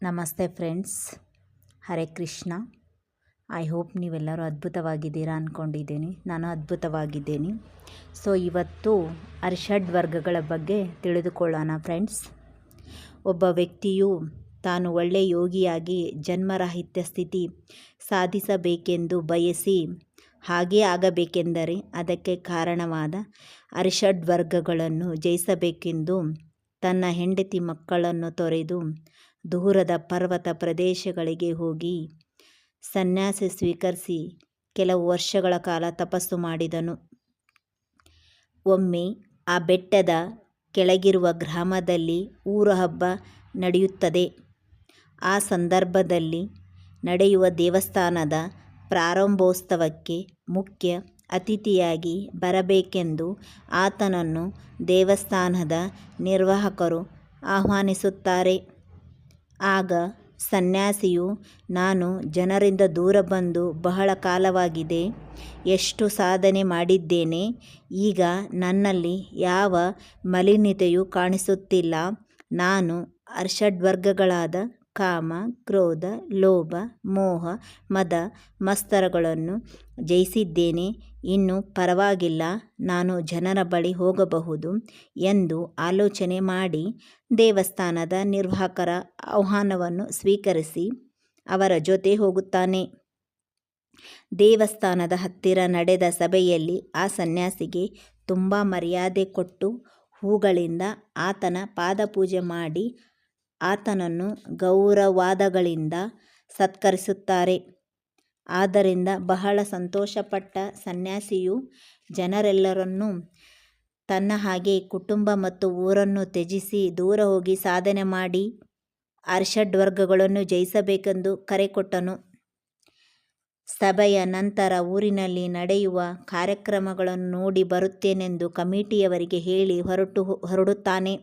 ನಮಸ್ತೆ friends, Hare Krishna. I hope ನೀವೆಲ್ಲರೂ ಅದ್ಭುತವಾಗಿದ್ದೀರಾ ಅಂದ್ಕೊಂಡಿದ್ದೀನಿ. ನಾನು ಅದ್ಭುತವಾಗಿದ್ದೀನಿ. ಸೊ ಇವತ್ತು ಅರಿಷಡ್ ವರ್ಗಗಳ ಬಗ್ಗೆ ತಿಳಿದುಕೊಳ್ಳೋಣ ಫ್ರೆಂಡ್ಸ್. ಒಬ್ಬ ವ್ಯಕ್ತಿಯು ತಾನು ಒಳ್ಳೆ ಯೋಗಿಯಾಗಿ ಜನ್ಮರಾಹಿತ್ಯ ಸ್ಥಿತಿ ಸಾಧಿಸಬೇಕೆಂದು ಬಯಸಿ ಹಾಗೇ ಆಗಬೇಕೆಂದರೆ ಅದಕ್ಕೆ ಕಾರಣವಾದ ಅರಿಷಡ್ ವರ್ಗಗಳನ್ನು ಜಯಿಸಬೇಕೆಂದು ತನ್ನ ಹೆಂಡತಿ ಮಕ್ಕಳನ್ನು ತೊರೆದು ದೂರದ ಪರ್ವತ ಪ್ರದೇಶಗಳಿಗೆ ಹೋಗಿ ಸನ್ಯಾಸ ಸ್ವೀಕರಿಸಿ ಕೆಲವು ವರ್ಷಗಳ ಕಾಲ ತಪಸ್ಸು ಮಾಡಿದನು. ಒಮ್ಮೆ ಆ ಬೆಟ್ಟದ ಕೆಳಗಿರುವ ಗ್ರಾಮದಲ್ಲಿ ಊರ ಹಬ್ಬ ನಡೆಯುತ್ತದೆ. ಆ ಸಂದರ್ಭದಲ್ಲಿ ನಡೆಯುವ ದೇವಸ್ಥಾನದ ಪ್ರಾರಂಭೋತ್ಸವಕ್ಕೆ ಮುಖ್ಯ ಅತಿಥಿಯಾಗಿ ಬರಬೇಕೆಂದು ಆತನನ್ನು ದೇವಸ್ಥಾನದ ನಿರ್ವಾಹಕರು ಆಹ್ವಾನಿಸುತ್ತಾರೆ. ಆಗ ಸನ್ಯಾಸಿಯು, ನಾನು ಜನರಿಂದ ದೂರ ಬಂದು ಬಹಳ ಕಾಲವಾಗಿದೆ, ಎಷ್ಟು ಸಾಧನೆ ಮಾಡಿದ್ದೇನೆ, ಈಗ ನನ್ನಲ್ಲಿ ಯಾವ ಮಲಿನತೆಯೂ ಕಾಣಿಸುತ್ತಿಲ್ಲ. ನಾನು ಅರಿಷಡ್ವರ್ಗಗಳಾದ ಕಾಮ, ಕ್ರೋಧ, ಲೋಭ, ಮೋಹ, ಮದ, ಮತ್ಸರಗಳನ್ನು ಜಯಿಸಿದ್ದೇನೆ. ಇನ್ನು ಪರವಾಗಿಲ್ಲ, ನಾನು ಜನರ ಬಳಿ ಹೋಗಬಹುದು ಎಂದು ಆಲೋಚನೆ ಮಾಡಿ ದೇವಸ್ಥಾನದ ನಿರ್ವಾಹಕರ ಆಹ್ವಾನವನ್ನು ಸ್ವೀಕರಿಸಿ ಅವರ ಜೊತೆ ಹೋಗುತ್ತಾನೆ. ದೇವಸ್ಥಾನದ ಹತ್ತಿರ ನಡೆದ ಸಭೆಯಲ್ಲಿ ಆ ಸನ್ಯಾಸಿಗೆ ತುಂಬ ಮರ್ಯಾದೆ ಕೊಟ್ಟು ಹೂಗಳಿಂದ ಆತನ ಪಾದಪೂಜೆ ಮಾಡಿ ಆತನನ್ನು ಗೌರವಾದಗಳಿಂದ ಸತ್ಕರಿಸುತ್ತಾರೆ. ಆದ್ದರಿಂದ ಬಹಳ ಸಂತೋಷಪಟ್ಟ ಸನ್ಯಾಸಿಯು ಜನರೆಲ್ಲರನ್ನೂ ತನ್ನ ಹಾಗೆ ಕುಟುಂಬ ಮತ್ತು ಊರನ್ನು ತ್ಯಜಿಸಿ ದೂರ ಹೋಗಿ ಸಾಧನೆ ಮಾಡಿ ಅರಿಷಡ್ವರ್ಗಗಳನ್ನು ಜಯಿಸಬೇಕೆಂದು ಕರೆ ಕೊಟ್ಟನು. ಸಭೆಯ ನಂತರ ಊರಿನಲ್ಲಿ ನಡೆಯುವ ಕಾರ್ಯಕ್ರಮಗಳನ್ನು ನೋಡಿ ಬರುತ್ತೇನೆಂದು ಕಮಿಟಿಯವರಿಗೆ ಹೇಳಿ ಹೊರಡುತ್ತಾನೆ.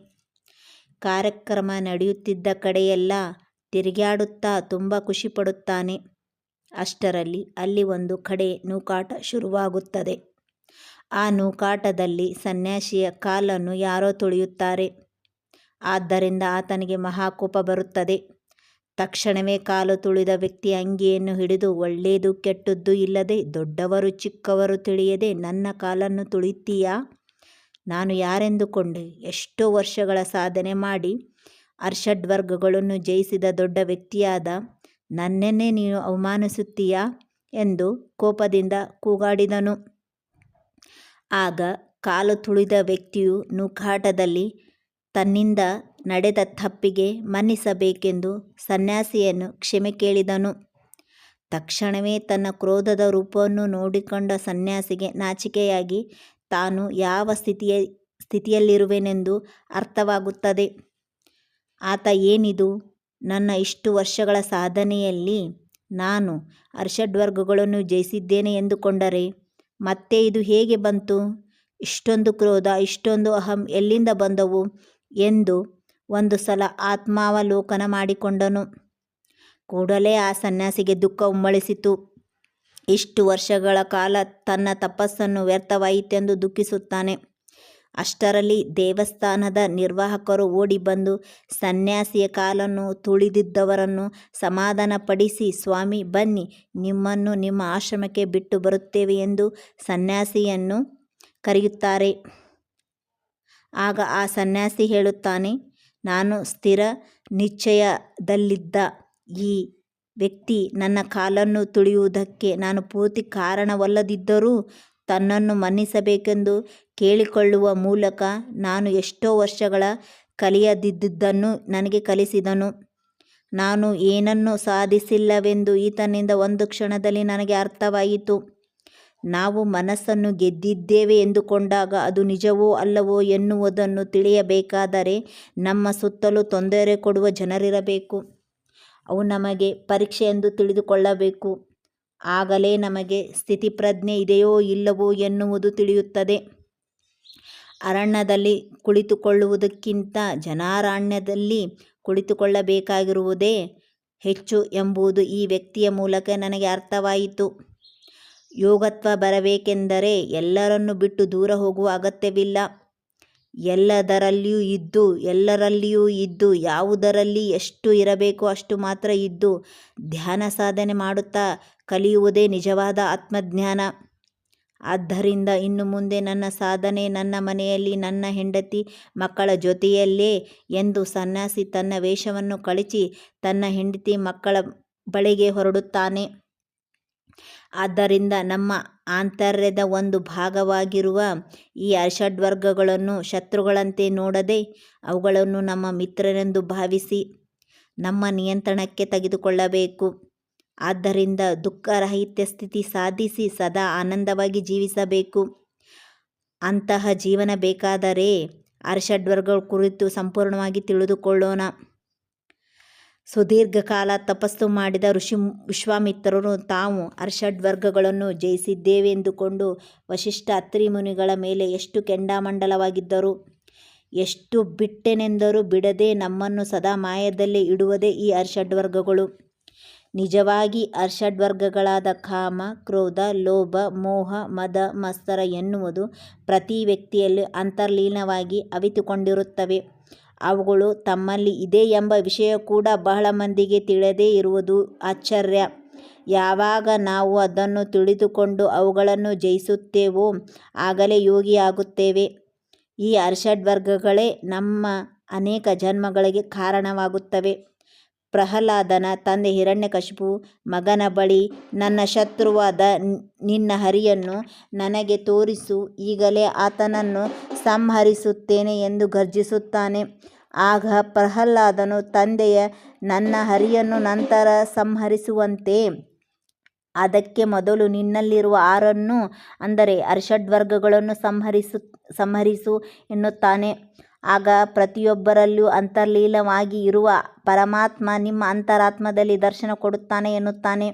ಕಾರ್ಯಕ್ರಮ ನಡೆಯುತ್ತಿದ್ದ ಕಡೆಯೆಲ್ಲ ತಿರುಗಾಡುತ್ತಾ ತುಂಬ ಖುಷಿಪಡುತ್ತಾನೆ. ಅಷ್ಟರಲ್ಲಿ ಅಲ್ಲಿ ಒಂದು ಕಡೆ ನೂಕಾಟ ಶುರುವಾಗುತ್ತದೆ. ಆ ನೂಕಾಟದಲ್ಲಿ ಸನ್ಯಾಸಿಯ ಕಾಲನ್ನು ಯಾರೋ ತುಳಿಯುತ್ತಾರೆ. ಆದ್ದರಿಂದ ಆತನಿಗೆ ಮಹಾಕೋಪ ಬರುತ್ತದೆ. ತಕ್ಷಣವೇ ಕಾಲು ತುಳಿದ ವ್ಯಕ್ತಿಯ ಅಂಗಿಯನ್ನು ಹಿಡಿದು, ಒಳ್ಳೆಯದು ಕೆಟ್ಟದ್ದು ಇಲ್ಲದೆ ದೊಡ್ಡವರು ಚಿಕ್ಕವರು ತಿಳಿಯದೆ ನನ್ನ ಕಾಲನ್ನು ತುಳಿಯುತ್ತೀಯಾ? ನಾನು ಯಾರೆಂದುಕೊಂಡೆ? ಎಷ್ಟೋ ವರ್ಷಗಳ ಸಾಧನೆ ಮಾಡಿ ಅರಿಷಡ್ವರ್ಗಗಳನ್ನು ಜಯಿಸಿದ ದೊಡ್ಡ ವ್ಯಕ್ತಿಯಾದ ನನ್ನನ್ನೇ ನೀನು ಅವಮಾನಿಸುತ್ತೀಯಾ ಎಂದು ಕೋಪದಿಂದ ಕೂಗಾಡಿದನು. ಆಗ ಕಾಲು ತುಳಿದ ವ್ಯಕ್ತಿಯು ನೂಕಾಟದಲ್ಲಿ ತನ್ನಿಂದ ನಡೆದ ತಪ್ಪಿಗೆ ಮನ್ನಿಸಬೇಕೆಂದು ಸನ್ಯಾಸಿಯನ್ನು ಕ್ಷಮೆ ಕೇಳಿದನು. ತಕ್ಷಣವೇ ತನ್ನ ಕ್ರೋಧದ ರೂಪವನ್ನು ನೋಡಿಕೊಂಡ ಸನ್ಯಾಸಿಗೆ ನಾಚಿಕೆಯಾಗಿ ತಾನು ಯಾವ ಸ್ಥಿತಿಯಲ್ಲಿರುವೆನೆಂದು ಅರ್ಥವಾಗುತ್ತದೆ. ಆತ, ಏನಿದು? ನನ್ನ ಇಷ್ಟು ವರ್ಷಗಳ ಸಾಧನೆಯಲ್ಲಿ ನಾನು ಅರಿಷಡ್ವರ್ಗಗಳನ್ನು ಜಯಿಸಿದ್ದೇನೆ ಎಂದುಕೊಂಡರೆ ಮತ್ತೆ ಇದು ಹೇಗೆ ಬಂತು? ಇಷ್ಟೊಂದು ಕ್ರೋಧ, ಇಷ್ಟೊಂದು ಅಹಂ ಎಲ್ಲಿಂದ ಬಂದವು ಎಂದು ಒಂದು ಸಲ ಆತ್ಮಾವಲೋಕನ ಮಾಡಿಕೊಂಡನು. ಕೂಡಲೇ ಆ ಸನ್ಯಾಸಿಗೆ ದುಃಖ ಉಮ್ಮಳಿಸಿತು. ಇಷ್ಟು ವರ್ಷಗಳ ಕಾಲ ತನ್ನ ತಪಸ್ಸನ್ನು ವ್ಯರ್ಥವಾಯಿತೆಂದು ದುಃಖಿಸುತ್ತಾನೆ. ಅಷ್ಟರಲ್ಲಿ ದೇವಸ್ಥಾನದ ನಿರ್ವಾಹಕರು ಓಡಿ ಬಂದು ಸನ್ಯಾಸಿಯ ಕಾಲನ್ನು ತುಳಿದಿದ್ದವರನ್ನು ಸಮಾಧಾನಪಡಿಸಿ, ಸ್ವಾಮಿ ಬನ್ನಿ, ನಿಮ್ಮನ್ನು ನಿಮ್ಮ ಆಶ್ರಮಕ್ಕೆ ಬಿಟ್ಟು ಬರುತ್ತೇವೆ ಎಂದು ಸನ್ಯಾಸಿಯನ್ನು ಕರೆಯುತ್ತಾರೆ. ಆಗ ಆ ಸನ್ಯಾಸಿ ಹೇಳುತ್ತಾನೆ, ನಾನು ಸ್ಥಿರ ನಿಶ್ಚಯದಲ್ಲಿದ್ದ ಈ ವ್ಯಕ್ತಿ ನನ್ನ ಕಾಲನ್ನು ತುಳಿಯುವುದಕ್ಕೆ ನಾನು ಪೂರ್ತಿ ಕಾರಣವಲ್ಲದಿದ್ದರೂ ತನ್ನನ್ನು ಮನ್ನಿಸಬೇಕೆಂದು ಕೇಳಿಕೊಳ್ಳುವ ಮೂಲಕ ನಾನು ಎಷ್ಟೋ ವರ್ಷಗಳ ಕಲಿಯದಿದ್ದುದನ್ನು ನನಗೆ ಕಲಿಸಿದನು. ನಾನು ಏನನ್ನೂ ಸಾಧಿಸಿಲ್ಲವೆಂದು ಈತನಿಂದ ಒಂದು ಕ್ಷಣದಲ್ಲಿ ನನಗೆ ಅರ್ಥವಾಯಿತು. ನಾವು ಮನಸ್ಸನ್ನು ಗೆದ್ದಿದ್ದೇವೆ ಎಂದುಕೊಂಡಾಗ ಅದು ನಿಜವೋ ಅಲ್ಲವೋ ಎನ್ನುವುದನ್ನು ತಿಳಿಯಬೇಕಾದರೆ ನಮ್ಮ ಸುತ್ತಲೂ ತೊಂದರೆ ಕೊಡುವ ಜನರಿರಬೇಕು. ಅವು ನಮಗೆ ಪರೀಕ್ಷೆ ಎಂದು ತಿಳಿದುಕೊಳ್ಳಬೇಕು. ಆಗಲೇ ನಮಗೆ ಸ್ಥಿತಿಪ್ರಜ್ಞೆ ಇದೆಯೋ ಇಲ್ಲವೋ ಎನ್ನುವುದು ತಿಳಿಯುತ್ತದೆ. ಅರಣ್ಯದಲ್ಲಿ ಕುಳಿತುಕೊಳ್ಳುವುದಕ್ಕಿಂತ ಜನಾರಣ್ಯದಲ್ಲಿ ಕುಳಿತುಕೊಳ್ಳಬೇಕಾಗಿರುವುದೇ ಹೆಚ್ಚು ಎಂಬುದು ಈ ವ್ಯಕ್ತಿಯ ಮೂಲಕ ನನಗೆ ಅರ್ಥವಾಯಿತು. ಯೋಗತ್ವ ಬರಬೇಕೆಂದರೆ ಎಲ್ಲರನ್ನು ಬಿಟ್ಟು ದೂರ ಹೋಗುವ ಅಗತ್ಯವಿಲ್ಲ. ಎಲ್ಲದರಲ್ಲಿಯೂ ಇದ್ದು ಎಲ್ಲರಲ್ಲಿಯೂ ಇದ್ದು ಯಾವುದರಲ್ಲಿ ಎಷ್ಟು ಇರಬೇಕೋ ಅಷ್ಟು ಮಾತ್ರ ಇದ್ದು ಧ್ಯಾನ ಸಾಧನೆ ಮಾಡುತ್ತಾ ಕಲಿಯುವುದೇ ನಿಜವಾದ ಆತ್ಮಜ್ಞಾನ. ಆದ್ದರಿಂದ ಇನ್ನು ಮುಂದೆ ನನ್ನ ಸಾಧನೆ ನನ್ನ ಮನೆಯಲ್ಲಿ ನನ್ನ ಹೆಂಡತಿ ಮಕ್ಕಳ ಜೊತೆಯಲ್ಲೇ ಎಂದು ಸನ್ಯಾಸಿ ತನ್ನ ವೇಷವನ್ನು ಕಳಚಿ ತನ್ನ ಹೆಂಡತಿ ಮಕ್ಕಳ ಬಳಿಗೆ ಹೊರಡುತ್ತಾನೆ. ಆದ್ದರಿಂದ ನಮ್ಮ ಆಂತರ್ಯದ ಒಂದು ಭಾಗವಾಗಿರುವ ಈ ಅರಿಷಡ್ವರ್ಗಗಳನ್ನು ಶತ್ರುಗಳಂತೆ ನೋಡದೆ ಅವುಗಳನ್ನು ನಮ್ಮ ಮಿತ್ರರೆಂದು ಭಾವಿಸಿ ನಮ್ಮ ನಿಯಂತ್ರಣಕ್ಕೆ ತೆಗೆದುಕೊಳ್ಳಬೇಕು. ಆದ್ದರಿಂದ ದುಃಖರಹಿತ ಸ್ಥಿತಿ ಸಾಧಿಸಿ ಸದಾ ಆನಂದವಾಗಿ ಜೀವಿಸಬೇಕು. ಅಂತಹ ಜೀವನ ಬೇಕಾದರೆ ಅರಿಷಡ್ವರ್ಗಗಳ ಕುರಿತು ಸಂಪೂರ್ಣವಾಗಿ ತಿಳಿದುಕೊಳ್ಳೋಣ. ಸುದೀರ್ಘ ಕಾಲ ತಪಸ್ಸು ಮಾಡಿದ ಋಷಿ ವಿಶ್ವಾಮಿತ್ರರು ತಾವು ಅರಿಷಡ್ವರ್ಗಗಳನ್ನು ಜಯಿಸಿದ್ದೇವೆಂದುಕೊಂಡು ವಸಿಷ್ಠ ಅತ್ರಿ ಮುನಿಗಳ ಮೇಲೆ ಎಷ್ಟು ಕೆಂಡಾಮಂಡಲವಾಗಿದ್ದರು. ಎಷ್ಟು ಬಿಟ್ಟೆನೆಂದರೂ ಬಿಡದೆ ನಮ್ಮನ್ನು ಸದಾ ಮಾಯದಲ್ಲೇ ಇಡುವುದೇ ಈ ಅರಿಷಡ್ವರ್ಗಗಳು. ನಿಜವಾಗಿ ಅರಿಷಡ್ವರ್ಗಗಳಾದ ಕಾಮ, ಕ್ರೋಧ, ಲೋಭ, ಮೋಹ, ಮದ, ಮತ್ಸರ ಎನ್ನುವುದು ಪ್ರತಿ ವ್ಯಕ್ತಿಯಲ್ಲಿ ಅಂತರ್ಲೀನವಾಗಿ ಅವಿತುಕೊಂಡಿರುತ್ತವೆ. ಅವುಗಳು ತಮ್ಮಲ್ಲಿ ಇದೆ ಎಂಬ ವಿಷಯ ಕೂಡ ಬಹಳ ಮಂದಿಗೆ ತಿಳಿಯದೇ ಇರುವುದು ಆಶ್ಚರ್ಯ. ಯಾವಾಗ ನಾವು ಅದನ್ನು ತಿಳಿದುಕೊಂಡು ಅವುಗಳನ್ನು ಜಯಿಸುತ್ತೇವೋ ಆಗಲೇ ಯೋಗಿಯಾಗುತ್ತೇವೆ. ಈ ಅರಿಷಡ್ವರ್ಗಗಳೇ ನಮ್ಮ ಅನೇಕ ಜನ್ಮಗಳಿಗೆ ಕಾರಣವಾಗುತ್ತವೆ. ಪ್ರಹ್ಲಾದನ ತಂದೆ ಹಿರಣ್ಯಕಶಿಪು ಮಗನ ಬಳಿ ನನ್ನ ಶತ್ರುವಾದ ನಿನ್ನ ಹರಿಯನ್ನು ನನಗೆ ತೋರಿಸು, ಈಗಲೇ ಆತನನ್ನು ಸಂಹರಿಸುತ್ತೇನೆ ಎಂದು ಗರ್ಜಿಸುತ್ತಾನೆ. ಆಗ ಪ್ರಹ್ಲಾದನು ತಂದೆಯ ನನ್ನ ಹರಿಯನ್ನು ನಂತರ ಸಂಹರಿಸುವಂತೆ, ಅದಕ್ಕೆ ಮೊದಲು ನಿನ್ನಲ್ಲಿರುವ 6 ಅಂದರೆ ಅರಿಷಡ್ವರ್ಗಗಳನ್ನು ಸಂಹರಿಸು ಎನ್ನುತ್ತಾನೆ. ಆಗ ಪ್ರತಿಯೊಬ್ಬರಲ್ಲೂ ಅಂತರ್ಲೀನವಾಗಿ ಇರುವ ಪರಮಾತ್ಮ ನಿಮ್ಮ ಅಂತರಾತ್ಮದಲ್ಲಿ ದರ್ಶನ ಕೊಡುತ್ತಾನೆ ಎನ್ನುತ್ತಾನೆ.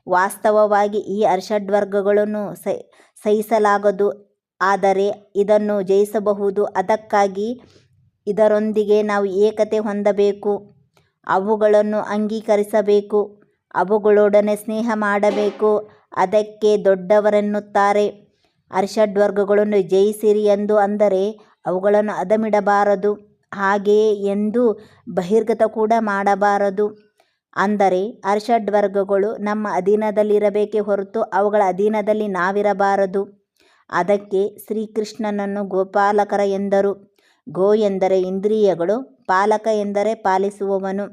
ವಾಸ್ತವವಾಗಿ ಈ ಅರಿಷಡ್ವರ್ಗಗಳನ್ನು ಸಹಿಸಲಾಗದು, ಆದರೆ ಇದನ್ನು ಜಯಿಸಬಹುದು. ಅದಕ್ಕಾಗಿ ಇದರೊಂದಿಗೆ ನಾವು ಏಕತೆ ಹೊಂದಬೇಕು, ಅವುಗಳನ್ನು ಅಂಗೀಕರಿಸಬೇಕು, ಅವುಗಳೊಡನೆ ಸ್ನೇಹ ಮಾಡಬೇಕು. ಅದಕ್ಕೆ ದೊಡ್ಡವರೆನ್ನುತ್ತಾರೆ. ಅರಿಷಡ್ವರ್ಗಗಳನ್ನು ಜಯಿಸಿರಿ ಎಂದು ಅಂದರೆ ಅವುಗಳನ್ನು ಹದಮಿಡಬಾರದು, ಹಾಗೆಯೇ ಎಂದು ಬಹಿರ್ಗತ ಕೂಡ ಮಾಡಬಾರದು. ಅಂದರೆ ಅರಿಷಡ್ವರ್ಗಗಳು ನಮ್ಮ ಅಧೀನದಲ್ಲಿರಬೇಕೇ ಹೊರತು ಅವುಗಳ ಅಧೀನದಲ್ಲಿ ನಾವಿರಬಾರದು. ಅದಕ್ಕೆ ಶ್ರೀಕೃಷ್ಣನನ್ನು ಗೋಪಾಲಕರ ಎಂದರು. ಗೋ ಎಂದರೆ ಇಂದ್ರಿಯಗಳು, ಪಾಲಕ ಎಂದರೆ ಪಾಲಿಸುವವನು.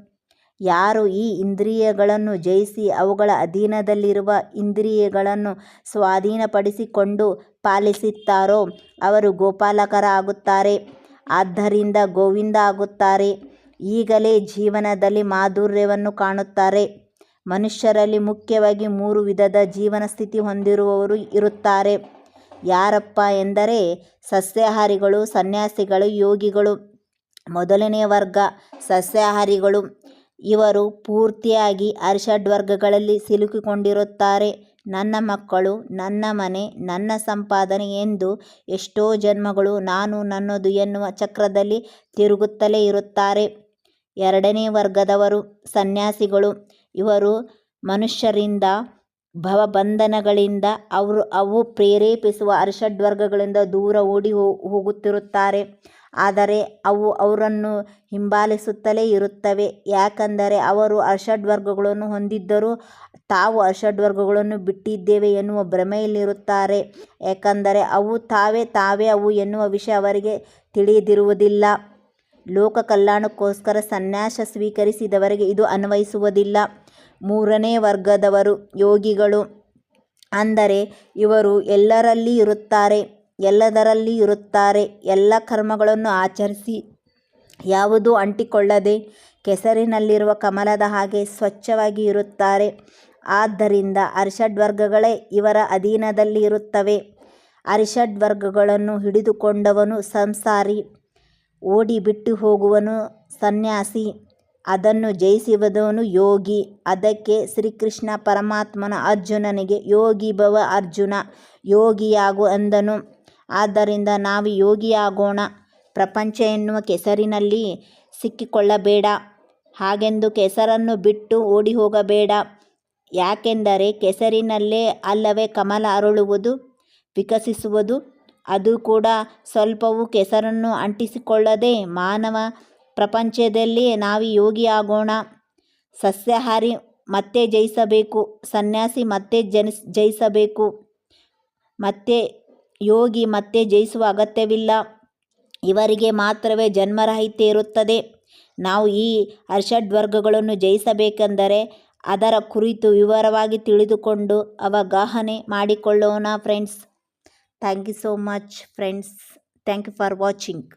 ಯಾರು ಈ ಇಂದ್ರಿಯಗಳನ್ನು ಜಯಿಸಿ ಅವುಗಳ ಅಧೀನದಲ್ಲಿರುವ ಇಂದ್ರಿಯಗಳನ್ನು ಸ್ವಾಧೀನಪಡಿಸಿಕೊಂಡು ಪಾಲಿಸುತ್ತಾರೋ ಅವರು ಗೋಪಾಲಕರಾಗುತ್ತಾರೆ. ಆದ್ದರಿಂದ ಗೋವಿಂದ ಆಗುತ್ತಾರೆ. ಈಗಲೇ ಜೀವನದಲ್ಲಿ ಮಾಧುರ್ಯವನ್ನು ಕಾಣುತ್ತಾರೆ. ಮನುಷ್ಯರಲ್ಲಿ ಮುಖ್ಯವಾಗಿ 3 ವಿಧದ ಜೀವನ ಸ್ಥಿತಿ ಹೊಂದಿರುವವರು ಇರುತ್ತಾರೆ. ಯಾರಪ್ಪ ಎಂದರೆ ಸಸ್ಯಾಹಾರಿಗಳು, ಸನ್ಯಾಸಿಗಳು, ಯೋಗಿಗಳು. ಮೊದಲನೆಯ ವರ್ಗ ಸಸ್ಯಾಹಾರಿಗಳು. ಇವರು ಪೂರ್ತಿಯಾಗಿ ಅರಿಷಡ್ವರ್ಗಗಳಲ್ಲಿ ಸಿಲುಕಿಕೊಂಡಿರುತ್ತಾರೆ. ನನ್ನ ಮಕ್ಕಳು, ನನ್ನ ಮನೆ, ನನ್ನ ಸಂಪಾದನೆ ಎಂದು ಎಷ್ಟೋ ಜನ್ಮಗಳು ನಾನು ನನ್ನದು ಎನ್ನುವ ಚಕ್ರದಲ್ಲಿ ತಿರುಗುತ್ತಲೇ ಇರುತ್ತಾರೆ. ಎರಡನೇ ವರ್ಗದವರು ಸನ್ಯಾಸಿಗಳು. ಇವರು ಮನುಷ್ಯರಿಂದ ಭವಬಂಧನಗಳಿಂದ ಅವು ಪ್ರೇರೇಪಿಸುವ ಅರಿಷಡ್ವರ್ಗಗಳಿಂದ ದೂರ ಓಡಿ ಹೋಗುತ್ತಿರುತ್ತಾರೆ. ಆದರೆ ಅವು ಅವರನ್ನು ಹಿಂಬಾಲಿಸುತ್ತಲೇ ಇರುತ್ತವೆ. ಯಾಕಂದರೆ ಅವರು ಅರಿಷಡ್ವರ್ಗಗಳನ್ನು ಹೊಂದಿದ್ದರೂ ತಾವು ಅರಿಷಡ್ವರ್ಗಗಳನ್ನು ಬಿಟ್ಟಿದ್ದೇವೆ ಎನ್ನುವ ಭ್ರಮೆಯಲ್ಲಿರುತ್ತಾರೆ. ಯಾಕಂದರೆ ಅವು ತಾವೇ ಅವು ಎನ್ನುವ ವಿಷಯ ಅವರಿಗೆ ತಿಳಿದಿರುವುದಿಲ್ಲ. ಲೋಕ ಕಲ್ಯಾಣಕ್ಕೋಸ್ಕರ ಸನ್ಯಾಸ ಸ್ವೀಕರಿಸಿದವರಿಗೆ ಇದು ಅನ್ವಯಿಸುವುದಿಲ್ಲ. ಮೂರನೇ ವರ್ಗದವರು ಯೋಗಿಗಳು. ಅಂದರೆ ಇವರು ಎಲ್ಲರಲ್ಲಿ ಇರುತ್ತಾರೆ, ಎಲ್ಲದರಲ್ಲಿ ಇರುತ್ತಾರೆ. ಎಲ್ಲ ಕರ್ಮಗಳನ್ನು ಆಚರಿಸಿ ಯಾವುದೂ ಅಂಟಿಕೊಳ್ಳದೆ ಕೆಸರಿನಲ್ಲಿರುವ ಕಮಲದ ಹಾಗೆ ಸ್ವಚ್ಛವಾಗಿ ಇರುತ್ತಾರೆ. ಆದ್ದರಿಂದ ಅರಿಷಡ್ವರ್ಗಗಳೇ ಇವರ ಅಧೀನದಲ್ಲಿ ಇರುತ್ತವೆ. ಅರಿಷಡ್ವರ್ಗಗಳನ್ನು ಹಿಡಿದುಕೊಂಡವನು ಸಂಸಾರಿ, ಓಡಿ ಬಿಟ್ಟು ಹೋಗುವನು ಸನ್ಯಾಸಿ, ಅದನ್ನು ಜಯಿಸುವವನು ಯೋಗಿ. ಅದಕ್ಕೆ ಶ್ರೀಕೃಷ್ಣ ಪರಮಾತ್ಮನು ಅರ್ಜುನನಿಗೆ ಯೋಗಿ ಭವ ಅರ್ಜುನ, ಯೋಗಿಯಾಗು ಎಂದನು. ಆದ್ದರಿಂದ ನಾವು ಯೋಗಿಯಾಗೋಣ. ಪ್ರಪಂಚ ಎನ್ನುವ ಕೆಸರಿನಲ್ಲಿ ಸಿಕ್ಕಿಕೊಳ್ಳಬೇಡ. ಹಾಗೆಂದು ಕೆಸರನ್ನು ಬಿಟ್ಟು ಓಡಿ ಹೋಗಬೇಡ. ಯಾಕೆಂದರೆ ಕೆಸರಿನಲ್ಲೇ ಅಲ್ಲವೇ ಕಮಲ ಅರಳುವುದು, ವಿಕಸಿಸುವುದು. ಅದು ಕೂಡ ಸ್ವಲ್ಪವೂ ಕೆಸರನ್ನು ಅಂಟಿಸಿಕೊಳ್ಳದೆ ಮಾನವ ಪ್ರಪಂಚದಲ್ಲಿ ನಾವು ಯೋಗಿ ಆಗೋಣ. ಸಸ್ಯಾಹಾರಿ ಮತ್ತೆ ಜಯಿಸಬೇಕು, ಸನ್ಯಾಸಿ ಮತ್ತೆ ಜಯಿಸಬೇಕು, ಮತ್ತೆ ಯೋಗಿ ಮತ್ತೆ ಜಯಿಸುವ ಅಗತ್ಯವಿಲ್ಲ. ಇವರಿಗೆ ಮಾತ್ರವೇ ಜನ್ಮರಾಹಿತ್ಯ ಇರುತ್ತದೆ. ನಾವು ಈ ಅರ್ಷಡ್ವರ್ಗಗಳನ್ನು ಜಯಿಸಬೇಕೆಂದರೆ ಅದರ ಕುರಿತು ವಿವರವಾಗಿ ತಿಳಿದುಕೊಂಡು ಅವಗಾಹನೆ ಮಾಡಿಕೊಳ್ಳೋಣ friends. Thank you so much friends. Thank you for watching.